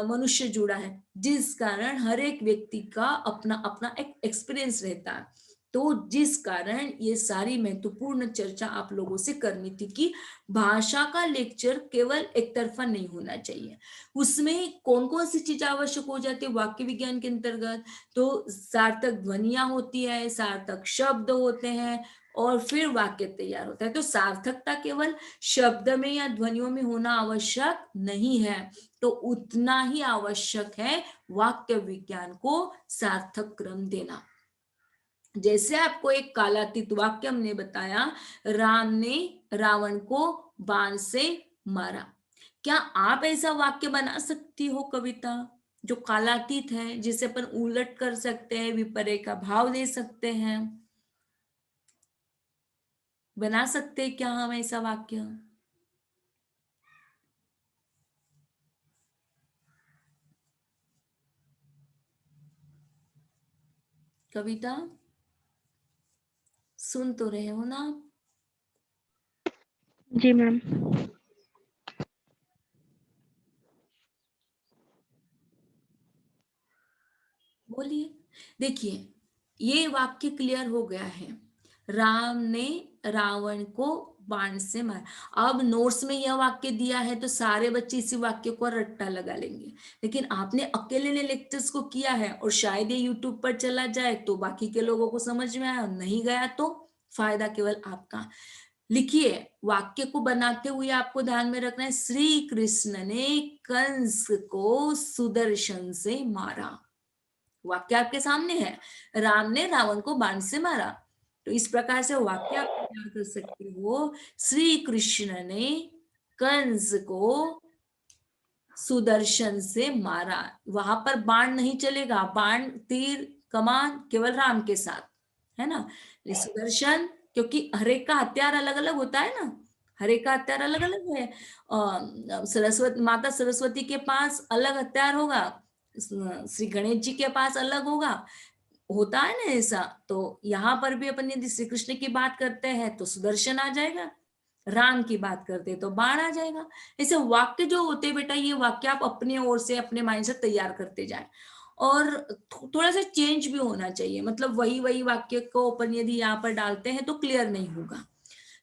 मनुष्य जुड़ा है, जिस कारण हर एक व्यक्ति का अपना अपना एक एक्सपीरियंस रहता है। तो जिस कारण ये सारी महत्वपूर्ण चर्चा आप लोगों से करनी थी कि भाषा का लेक्चर केवल एक तरफा नहीं होना चाहिए। उसमें कौन कौन सी चीज आवश्यक हो जाती है वाक्य विज्ञान के अंतर्गत? तो सार्थक ध्वनियां होती है, सार्थक शब्द होते हैं और फिर वाक्य तैयार होता है। तो सार्थकता केवल शब्द में या ध्वनियों में होना आवश्यक नहीं है, तो उतना ही आवश्यक है वाक्य विज्ञान को सार्थक क्रम देना। जैसे आपको एक कालातीत वाक्य हमने बताया, राम ने रावण को बाण से मारा। क्या आप ऐसा वाक्य बना सकती हो कविता जो कालातीत है, जिसे अपन उलट कर सकते हैं, विपर्य का भाव दे सकते हैं? बना सकते हैं क्या हम ऐसा वाक्य? कविता सुन तो रहे हो ना? जी मैम। बोलिए। देखिए ये वाक्य क्लियर हो गया है, राम ने रावण को बाण से मारा। अब नोट्स में यह वाक्य दिया है तो सारे बच्चे इसी वाक्य को रट्टा लगा लेंगे, लेकिन आपने अकेले ने लेक्चर्स को किया है और शायद ये यूट्यूब पर चला जाए तो बाकी के लोगों को समझ में आया, नहीं गया तो फायदा केवल आपका। लिखिए, वाक्य को बनाते हुए आपको ध्यान में रखना है, श्री कृष्ण ने कंस को सुदर्शन से मारा। वाक्य आपके सामने है, राम ने रावण को बाण से मारा। तो इस प्रकार से वाक्य आप तैयार कर सकते हो, श्री कृष्ण ने कंस को सुदर्शन से मारा। वहां पर बाण नहीं चलेगा, बाण तीर कमान केवल राम के साथ, है ना। सुदर्शन, क्योंकि हर एक का हथियार अलग अलग होता है ना, हर एक का हथियार अलग अलग है। सरस्वती माता सरस्वती के पास अलग हथियार होगा, श्री गणेश जी के पास अलग होगा, होता है ना ऐसा। तो यहाँ पर भी अपन यदि श्री कृष्ण की बात करते हैं तो सुदर्शन आ जाएगा, रान की बात करते हैं तो बाण आ जाएगा। ऐसे वाक्य जो होते हैं बेटा, ये वाक्य आप अपने ओर से अपने माइंड से तैयार करते जाएं, और थोड़ा सा चेंज भी होना चाहिए, मतलब वही वही वाक्य को अपन यदि यहाँ पर डालते हैं तो क्लियर नहीं होगा।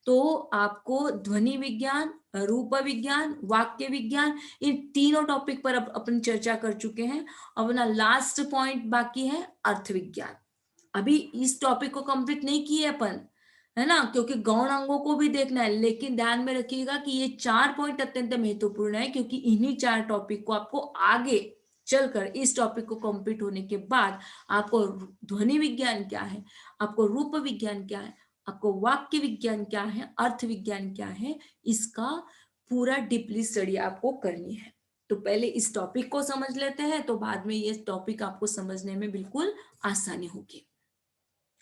तो आपको ध्वनि विज्ञान, रूप विज्ञान, वाक्य विज्ञान, इन तीनों टॉपिक पर अपन चर्चा कर चुके हैं। अब ना लास्ट पॉइंट बाकी है अर्थ विज्ञान। अभी इस टॉपिक को कंप्लीट नहीं किए अपन, है ना, क्योंकि गौण अंगों को भी देखना है। लेकिन ध्यान में रखिएगा कि ये 4 पॉइंट अत्यंत महत्वपूर्ण है, क्योंकि इन्हीं 4 टॉपिक को आपको आगे चलकर, इस टॉपिक को कंप्लीट होने के बाद, आपको ध्वनि विज्ञान क्या है, आपको रूप विज्ञान क्या है, आपको वाक्य विज्ञान क्या है, अर्थ विज्ञान क्या है, इसका पूरा डीपली स्टडी आपको करनी है। तो पहले इस टॉपिक को समझ लेते हैं, तो बाद में ये टॉपिक आपको समझने में बिल्कुल आसानी होगी।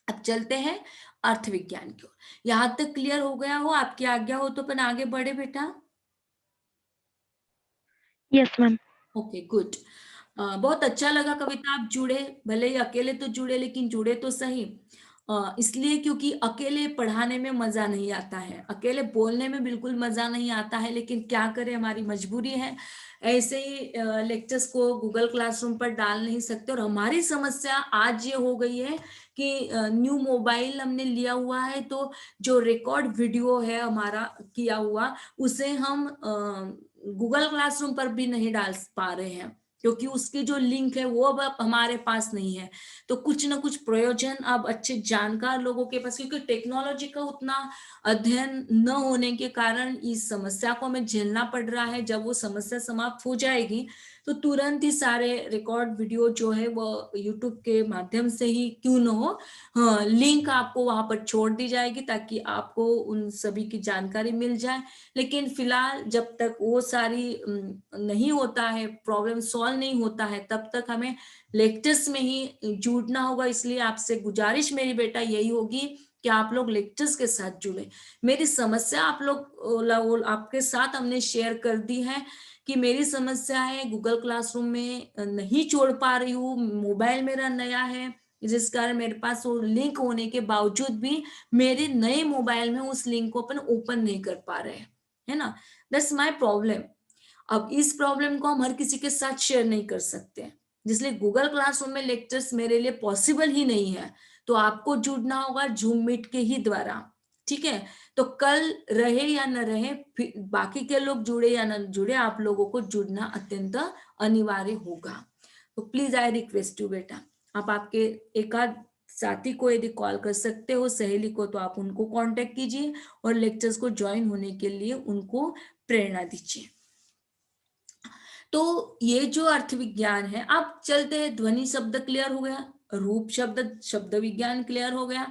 अब चलते हैं अर्थ विज्ञान की ओर। यहां तक क्लियर हो गया हो, आपकी आज्ञा हो तो अपन आगे बढ़े बेटा। Yes ma'am. Okay good. बहुत अच्छा लगा कविता, आप जुड़े, भले ही अकेले तो जुड़े लेकिन जुड़े तो सही। इसलिए क्योंकि अकेले पढ़ाने में मजा नहीं आता है, अकेले बोलने में बिल्कुल मजा नहीं आता है, लेकिन क्या करें, हमारी मजबूरी है। ऐसे ही लेक्चर्स को गूगल क्लासरूम पर डाल नहीं सकते, और हमारी समस्या आज ये हो गई है कि न्यू मोबाइल हमने लिया हुआ है, तो जो रिकॉर्ड वीडियो है हमारा किया हुआ, उसे हम गूगल क्लासरूम पर भी नहीं डाल पा रहे हैं, क्योंकि उसकी जो लिंक है वो अब हमारे पास नहीं है। तो कुछ ना कुछ प्रयोजन अब अच्छे जानकार लोगों के पास, क्योंकि टेक्नोलॉजी का उतना अध्ययन न होने के कारण इस समस्या को हमें झेलना पड़ रहा है। जब वो समस्या समाप्त हो जाएगी तो तुरंत ही सारे रिकॉर्ड वीडियो जो है वो यूट्यूब के माध्यम से ही क्यों न हो, हाँ, लिंक आपको वहां पर छोड़ दी जाएगी, ताकि आपको उन सभी की जानकारी मिल जाए। लेकिन फिलहाल जब तक वो सारी नहीं होता है, प्रॉब्लम सॉल्व नहीं होता है, तब तक हमें लेक्चर्स में ही जुड़ना होगा। इसलिए आपसे गुजारिश मेरी बेटा यही होगी कि आप लोग लेक्चर्स के साथ जुड़े। मेरी समस्या आप लोग आपके साथ हमने शेयर कर दी है कि मेरी समस्या है गूगल क्लासरूम में नहीं जोड़ पा रही हूँ, मोबाइल मेरा नया है, जिस कारण मेरे पास वो लिंक होने के बावजूद भी मेरे नए मोबाइल में उस लिंक को अपन ओपन नहीं कर पा रहे हैं, है ना। That's my problem. अब इस प्रॉब्लम को हम हर किसी के साथ शेयर नहीं कर सकते, जिसलिए गूगल क्लासरूम में लेक्चर्स मेरे लिए पॉसिबल ही नहीं है। तो आपको जुड़ना होगा जूम मीट के ही द्वारा, ठीक है। तो कल रहे या न रहे, फिर बाकी के लोग जुड़े या न जुड़े, आप लोगों को जुड़ना अत्यंत अनिवार्य होगा। तो प्लीज आई रिक्वेस्ट यू बेटा, आप आपके एकाध साथी को यदि कॉल कर सकते हो, सहेली को, तो आप उनको कांटेक्ट कीजिए और लेक्चर्स को ज्वाइन होने के लिए उनको प्रेरणा दीजिए। तो ये जो अर्थ विज्ञान है, अब चलते हैं, ध्वनि शब्द क्लियर हो गया, रूप शब्द शब्द विज्ञान क्लियर हो गया,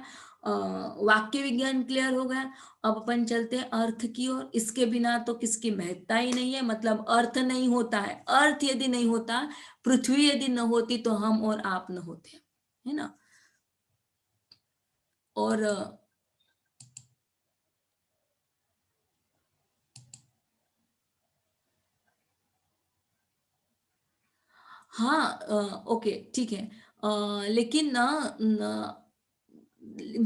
वाक्य विज्ञान क्लियर हो गया। अब अपन चलते हैं अर्थ की ओर। इसके बिना तो किसकी महत्ता ही नहीं है, मतलब अर्थ नहीं होता है, अर्थ यदि नहीं होता, पृथ्वी यदि न होती, तो हम और आप न होते, है ना। और हाँ, ओके ठीक है। लेकिन ना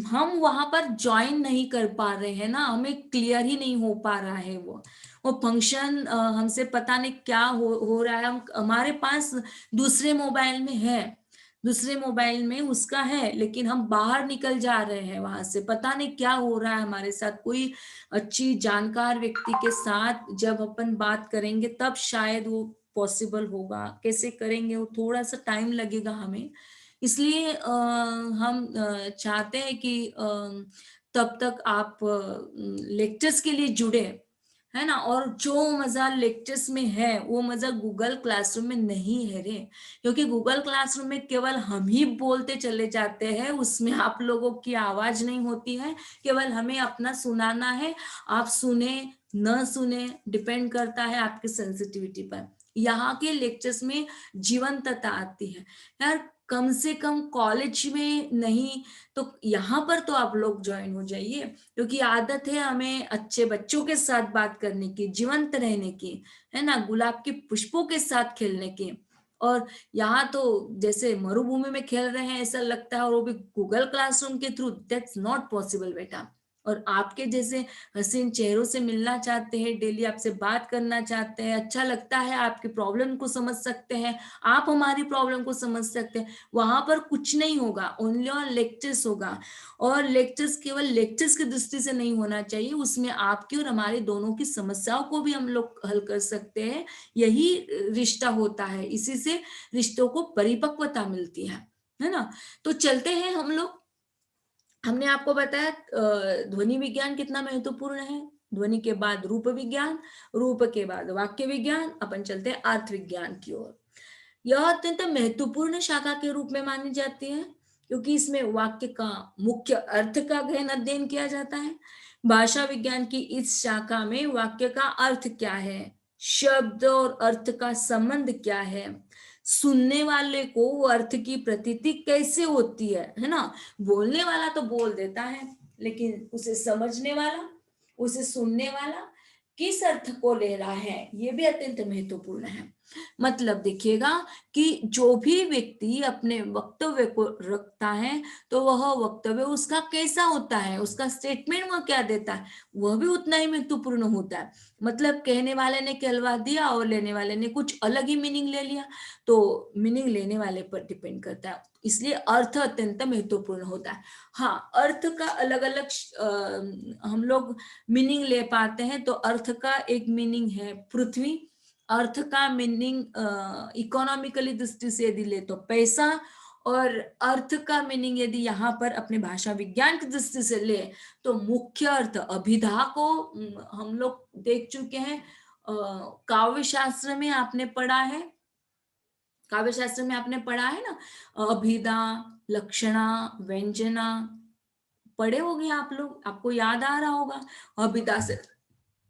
हम वहां पर ज्वाइन नहीं कर पा रहे हैं ना, हमें क्लियर ही नहीं हो पा रहा है वो फंक्शन, हमसे पता नहीं क्या हो रहा है। हमारे पास दूसरे मोबाइल में है, दूसरे मोबाइल में उसका है, लेकिन हम बाहर निकल जा रहे हैं वहां से, पता नहीं क्या हो रहा है हमारे साथ। कोई अच्छी जानकार व्यक्ति के साथ जब अपन बात करेंगे तब शायद वो पॉसिबल होगा, कैसे करेंगे वो थोड़ा सा टाइम लगेगा हमें। इसलिए हम चाहते हैं कि तब तक आप लेक्चर्स के लिए जुड़े, है ना। और जो मजा लेक्चर्स में है वो मजा गूगल क्लासरूम में नहीं है रे, क्योंकि गूगल क्लासरूम में केवल हम ही बोलते चले जाते हैं, उसमें आप लोगों की आवाज नहीं होती है, केवल हमें अपना सुनाना है। आप सुने न सुने डिपेंड करता है आपकी सेंसिटिविटी पर। यहाँ के लेक्चर्स में जीवंतता आती है यार, कम से कम कॉलेज में नहीं तो यहाँ पर तो आप लोग ज्वाइन हो जाइए, क्योंकि आदत है हमें अच्छे बच्चों के साथ बात करने की, जीवंत रहने की, है ना, गुलाब के पुष्पों के साथ खेलने की। और यहाँ तो जैसे मरुभूमि में खेल रहे हैं ऐसा लगता है, और वो भी गूगल क्लासरूम के थ्रू, दैट्स नॉट पॉसिबल बेटा। और आपके जैसे हसीन चेहरों से मिलना चाहते हैं, डेली आपसे बात करना चाहते हैं, अच्छा लगता है, आपकी प्रॉब्लम को समझ सकते हैं, आप हमारी प्रॉब्लम को समझ सकते हैं, वहां पर कुछ नहीं होगा, ओनली ऑन लेक्चर्स होगा। और लेक्चर्स केवल लेक्चर्स की दृष्टि से नहीं होना चाहिए, उसमें आपकी और हमारे दोनों की समस्याओं को भी हम लोग हल कर सकते हैं। यही रिश्ता होता है, इसी से रिश्तों को परिपक्वता मिलती है ना। तो चलते हैं हम लोग। हमने आपको बताया ध्वनि विज्ञान कितना महत्वपूर्ण है। ध्वनि के बाद रूप विज्ञान, रूप के बाद वाक्य विज्ञान, अपन चलते हैं अर्थ विज्ञान की ओर। यह अत्यंत महत्वपूर्ण शाखा के रूप में मानी जाती है, क्योंकि इसमें वाक्य का मुख्य अर्थ का गहन अध्ययन किया जाता है। भाषा विज्ञान की इस शाखा में वाक्य का अर्थ क्या है, शब्द और अर्थ का संबंध क्या है, सुनने वाले को वो अर्थ की प्रतीति कैसे होती है ना। बोलने वाला तो बोल देता है, लेकिन उसे समझने वाला, उसे सुनने वाला किस अर्थ को ले रहा है, ये भी अत्यंत महत्वपूर्ण है। मतलब देखिएगा कि जो भी व्यक्ति अपने वक्तव्य को रखता है, तो वह वक्तव्य उसका कैसा होता है, उसका स्टेटमेंट वह क्या देता है, वह भी उतना ही महत्वपूर्ण होता है। मतलब कहने वाले ने कहलवा दिया और लेने वाले ने कुछ अलग ही मीनिंग ले लिया, तो मीनिंग लेने वाले पर डिपेंड करता है। इसलिए अर्थ अत्यंत महत्वपूर्ण होता है। हाँ, अर्थ का अलग अलग हम लोग मीनिंग ले पाते हैं। तो अर्थ का एक मीनिंग है पृथ्वी, अर्थ का मीनिंग इकोनॉमिकली दृष्टि से यदि ले तो पैसा, और अर्थ का मीनिंग यदि यहाँ पर अपने भाषा विज्ञान की दृष्टि से ले तो मुख्य अर्थ अभिधा को हम लोग देख चुके हैं। काव्य शास्त्र में आपने पढ़ा है, काव्य शास्त्र में आपने पढ़ा है ना, अभिधा, लक्षणा, व्यंजना पढ़े होंगे आप लोग, आपको याद आ रहा होगा। अभिधा से,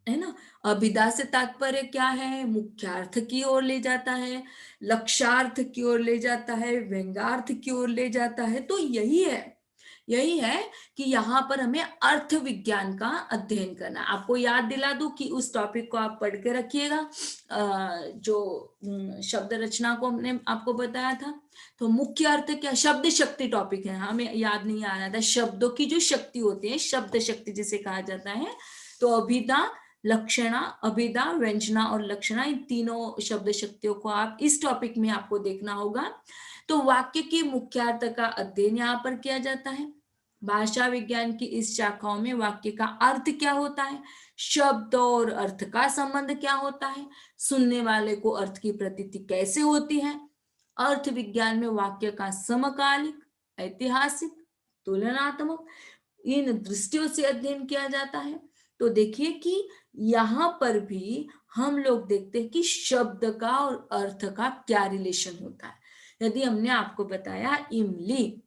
है ना, अभिधा से तात्पर्य क्या है, मुख्यार्थ की ओर ले जाता है, लक्ष्यार्थ की ओर ले जाता है, व्यंग्यार्थ की ओर ले जाता है। तो यही है कि यहाँ पर हमें अर्थ विज्ञान का अध्ययन करना है। आपको याद दिला दूं कि उस टॉपिक को आप पढ़ के रखिएगा, जो शब्द रचना को हमने आपको बताया था। तो मुख्य अर्थ क्या, शब्द शक्ति टॉपिक है, हमें याद नहीं आ रहा था, शब्दों की जो शक्ति होती है, शब्द शक्ति जिसे कहा जाता है। तो अभिधा, लक्षणा, अभिधा, व्यंजना और लक्षणा, इन तीनों शब्द शक्तियों को आप इस टॉपिक में आपको देखना होगा। तो वाक्य की मुख्यार्थ का अध्ययन यहाँ पर किया जाता है। भाषा विज्ञान की इस शाखाओं में वाक्य का अर्थ क्या होता है, शब्द और अर्थ का संबंध क्या होता है, सुनने वाले को अर्थ की प्रतीति कैसे होती है, अर्थ विज्ञान में वाक्य का समकालिक, ऐतिहासिक, तुलनात्मक, इन दृष्टियों से अध्ययन किया जाता है। तो देखिए कि यहाँ पर भी हम लोग देखते हैं कि शब्द का और अर्थ का क्या रिलेशन होता है। यदि हमने आपको बताया इमली,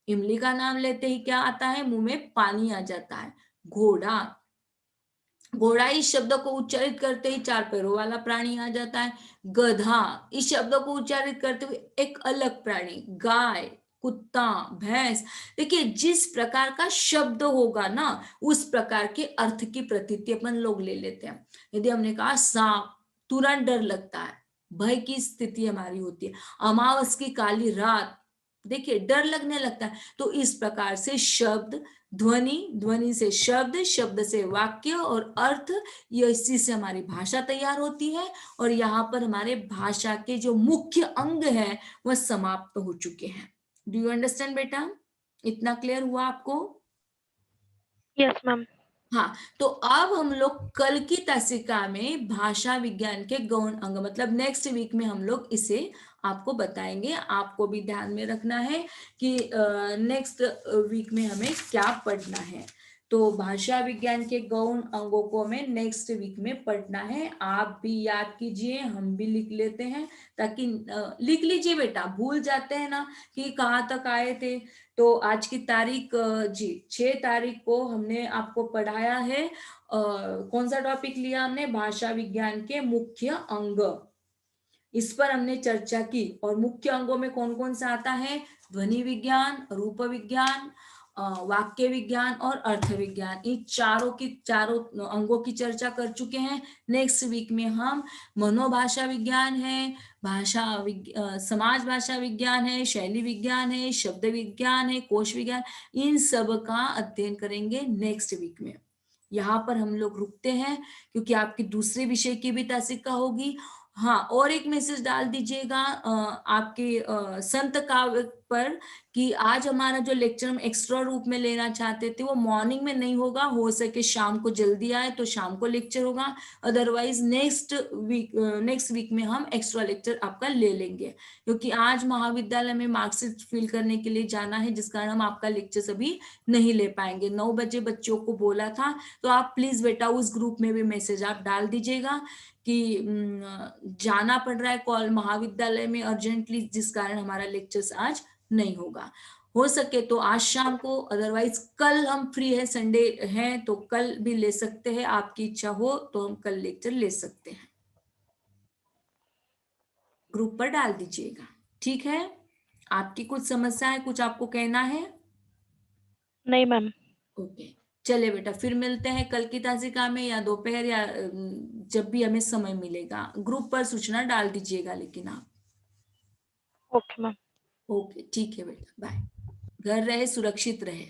इमली का नाम लेते ही क्या आता है, मुंह में पानी आ जाता है। घोड़ा, घोड़ा इस शब्द को उच्चारित करते ही चार पैरों वाला प्राणी आ जाता है। गधा, इस शब्द को उच्चारित करते हुए एक अलग प्राणी। गाय, कुत्ता, भैंस, देखिए जिस प्रकार का शब्द होगा ना, उस प्रकार के अर्थ की प्रतीति अपन लोग ले लेते हैं। यदि हमने कहा सांप, तुरंत डर लगता है, भय की स्थिति हमारी होती है। अमावस की काली रात, देखिए डर लगने लगता है। तो इस प्रकार से शब्द, ध्वनि, ध्वनि से शब्द, शब्द से वाक्य और अर्थ, ये इसी से हमारी भाषा तैयार होती है। और यहाँ पर हमारे भाषा के जो मुख्य अंग है वह समाप्त हो चुके हैं। डू यू अंडरस्टैंड बेटा, इतना क्लियर हुआ आपको? Yes ma'am. हाँ, तो अब हम लोग कल की तासिका में भाषा विज्ञान के गौण अंग, मतलब नेक्स्ट वीक में हम लोग इसे आपको बताएंगे। आपको भी ध्यान में रखना है कि नेक्स्ट वीक में हमें क्या पढ़ना है। तो भाषा विज्ञान के गौण अंगों को हमें नेक्स्ट वीक में पढ़ना है। आप भी याद कीजिए, हम भी लिख लेते हैं, ताकि लिख लीजिए बेटा, भूल जाते हैं ना कि कहाँ तक आए थे। तो आज की तारीख जी 6 तारीख को हमने आपको पढ़ाया है, कौन सा टॉपिक लिया हमने, भाषा विज्ञान के मुख्य अंग, इस पर हमने चर्चा की। और मुख्य अंगों में कौन कौन सा आता है, ध्वनि विज्ञान, रूप विज्ञान वाक्य विज्ञान और अर्थ विज्ञान, इन चारों अंगों की चर्चा कर चुके हैं। नेक्स्ट वीक में हम मनोभाषा विज्ञान है, समाज भाषा विज्ञान है, शैली विज्ञान है, शब्द विज्ञान है, कोश विज्ञान, इन सब का अध्ययन करेंगे नेक्स्ट वीक में। यहाँ पर हम लोग रुकते हैं क्योंकि आपकी दूसरे विषय की भी तासिका होगी। हाँ, और एक मैसेज डाल दीजिएगा आपके संत काव्य पर कि आज हमारा जो लेक्चर हम एक्स्ट्रा रूप में लेना चाहते थे वो मॉर्निंग में नहीं होगा, हो सके शाम को जल्दी आए तो शाम को लेक्चर होगा, अदरवाइज नेक्स्ट वीक में हम एक्स्ट्रा लेक्चर आपका ले लेंगे, क्योंकि आज महाविद्यालय में मार्कशीट फिल करने के लिए जाना है, जिस कारण हम आपका लेक्चर अभी नहीं ले पाएंगे। 9 बजे बच्चों को बोला था, तो आप प्लीज बेटा उस ग्रुप में भी मैसेज आप डाल दीजिएगा कि जाना पड़ रहा है कॉल महाविद्यालय में अर्जेंटली, जिस कारण हमारा लेक्चर्स आज नहीं होगा। हो सके तो आज शाम को, अदरवाइज कल हम फ्री है, संडे है तो कल भी ले सकते हैं, आपकी इच्छा हो तो हम कल लेक्चर ले सकते हैं। ग्रुप पर डाल दीजिएगा, ठीक है। आपकी कुछ समस्या है, कुछ आपको कहना है? नहीं मैम। ओके, चले बेटा, फिर मिलते हैं कल की तासिका में, या दोपहर, या जब भी हमें समय मिलेगा। ग्रुप पर सूचना डाल दीजिएगा लेकिन आप। Okay ma'am. ओके, ठीक है बेटा, बाय। घर रहे, सुरक्षित रहे।